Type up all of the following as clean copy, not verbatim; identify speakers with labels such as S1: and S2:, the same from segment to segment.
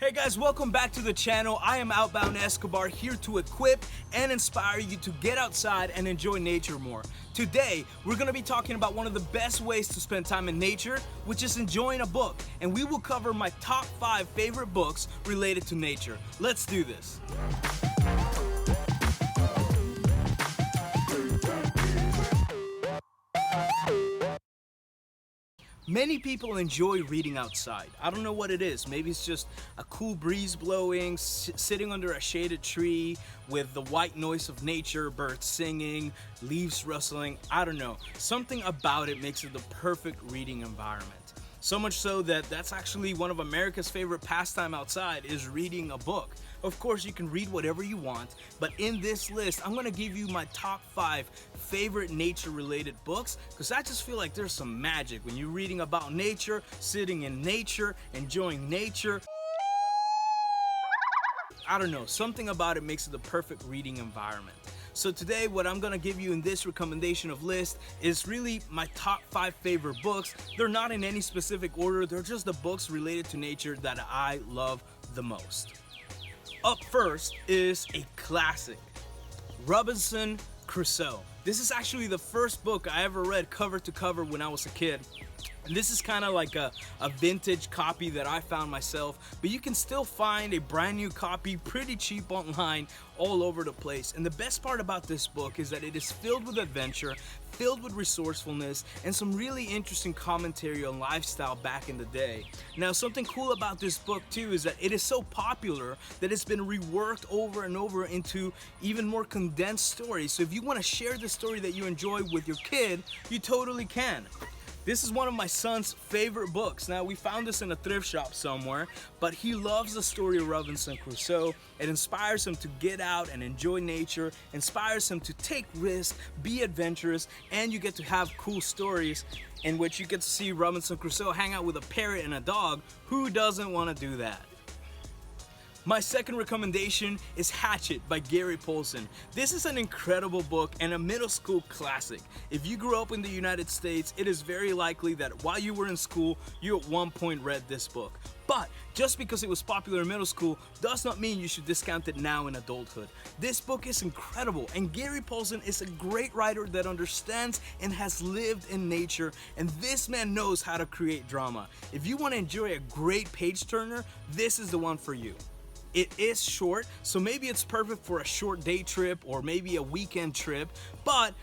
S1: Hey guys, welcome back to the channel. I am Outbound Escobar, here to equip and inspire you to get outside and enjoy nature more. Today, we're gonna be talking about one of the best ways to spend time in nature, which is enjoying a book. And we will cover my top 5 favorite books related to nature. Let's do this. Many people enjoy reading outside. I don't know what it is. Maybe it's just a cool breeze blowing, sitting under a shaded tree with the white noise of nature, birds singing, leaves rustling. I don't know. Something about it makes it the perfect reading environment. So much so that that's actually one of America's favorite pastime outside is reading a book. Of course, you can read whatever you want, but in this list, I'm gonna give you my top 5 favorite nature-related books, because I just feel like there's some magic when you're reading about nature, sitting in nature, enjoying nature. I don't know, something about it makes it the perfect reading environment. So today, what I'm gonna give you in this recommendation of list is really my top 5 favorite books. They're not in any specific order, they're just the books related to nature that I love the most. Up first is a classic, Robinson Crusoe. This is actually the first book I ever read cover to cover when I was a kid. And this is kind of like a vintage copy that I found myself, but you can still find a brand new copy pretty cheap online all over the place. And the best part about this book is that it is filled with adventure, filled with resourcefulness, and some really interesting commentary on lifestyle back in the day. Now, something cool about this book too is that it is so popular that it's been reworked over and over into even more condensed stories. So if you want to share the story that you enjoy with your kid, you totally can. This is one of my son's favorite books. Now, we found this in a thrift shop somewhere, but he loves the story of Robinson Crusoe. It inspires him to get out and enjoy nature, inspires him to take risks, be adventurous, and you get to have cool stories in which you get to see Robinson Crusoe hang out with a parrot and a dog. Who doesn't want to do that? My second recommendation is Hatchet by Gary Paulsen. This is an incredible book and a middle school classic. If you grew up in the United States, it is very likely that while you were in school, you at one point read this book. But just because it was popular in middle school does not mean you should discount it now in adulthood. This book is incredible, and Gary Paulsen is a great writer that understands and has lived in nature, and this man knows how to create drama. If you want to enjoy a great page turner, this is the one for you. It is short, so maybe it's perfect for a short day trip or maybe a weekend trip, but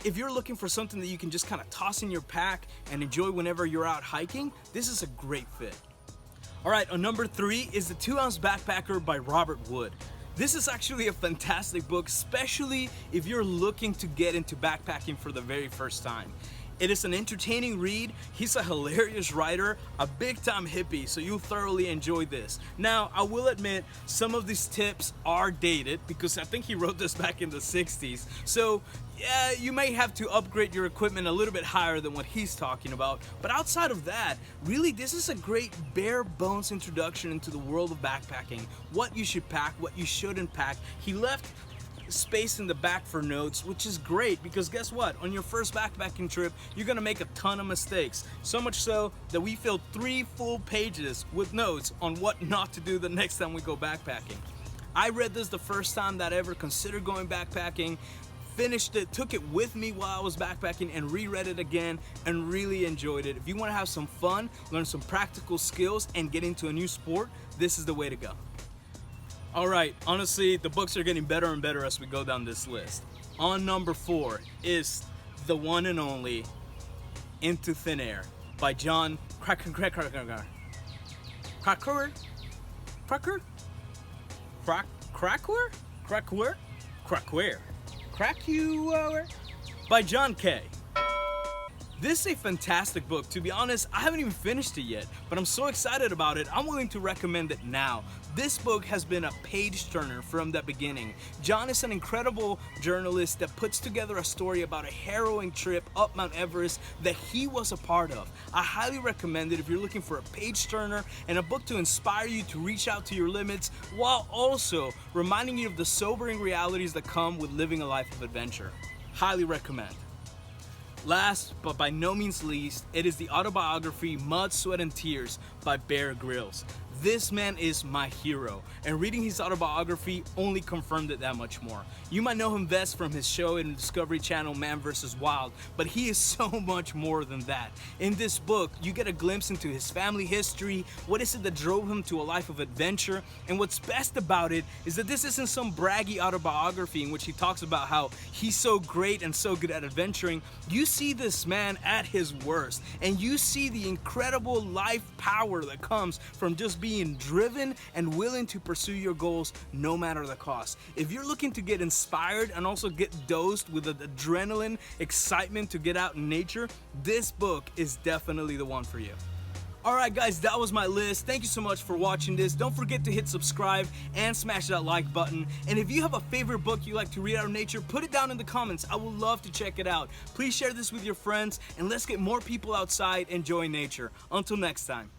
S1: if you're looking for something that you can just kind of toss in your pack and enjoy whenever you're out hiking, this is a great fit. All right, on number 3 is The 2-Ounce Backpacker by Robert Wood. This is actually a fantastic book, especially if you're looking to get into backpacking for the very first time. It is an entertaining read. He's a hilarious writer, a big-time hippie, so you'll thoroughly enjoy this. Now, I will admit, some of these tips are dated because I think he wrote this back in the 60s. So, yeah, you may have to upgrade your equipment a little bit higher than what he's talking about. But outside of that, really, this is a great bare-bones introduction into the world of backpacking. What you should pack, what you shouldn't pack. He left space in the back for notes, which is great because guess what? On your first backpacking trip, you're gonna make a ton of mistakes. So much so that we filled 3 full pages with notes on what not to do the next time we go backpacking. I read this the first time that I ever considered going backpacking, finished it, took it with me while I was backpacking and reread it again and really enjoyed it. If you wanna have some fun, learn some practical skills, and get into a new sport, this is the way to go. Alright, honestly, the books are getting better and better as we go down this list. On number 4 is the one and only Into Thin Air by John Krakauer. By John K. This is a fantastic book. To be honest, I haven't even finished it yet, but I'm so excited about it, I'm willing to recommend it now. This book has been a page turner from the beginning. John is an incredible journalist that puts together a story about a harrowing trip up Mount Everest that he was a part of. I highly recommend it if you're looking for a page turner and a book to inspire you to reach out to your limits while also reminding you of the sobering realities that come with living a life of adventure. Highly recommend. Last, but by no means least, it is the autobiography Mud, Sweat, and Tears by Bear Grylls. this man is my hero, and reading his autobiography only confirmed it that much more. You might know him best from his show in the Discovery Channel, Man vs. Wild, but he is so much more than that. In this book, you get a glimpse into his family history, what is it that drove him to a life of adventure, and what's best about it is that this isn't some braggy autobiography in which he talks about how he's so great and so good at adventuring. You see this man at his worst, and you see the incredible life power that comes from just being driven and willing to pursue your goals no matter the cost. If you're looking to get inspired and also get dosed with the adrenaline, excitement to get out in nature, this book is definitely the one for you. Alright guys, that was my list. Thank you so much for watching this. Don't forget to hit subscribe and smash that like button. And if you have a favorite book you like to read out of nature, put it down in the comments. I would love to check it out. Please share this with your friends, and let's get more people outside enjoying nature. Until next time.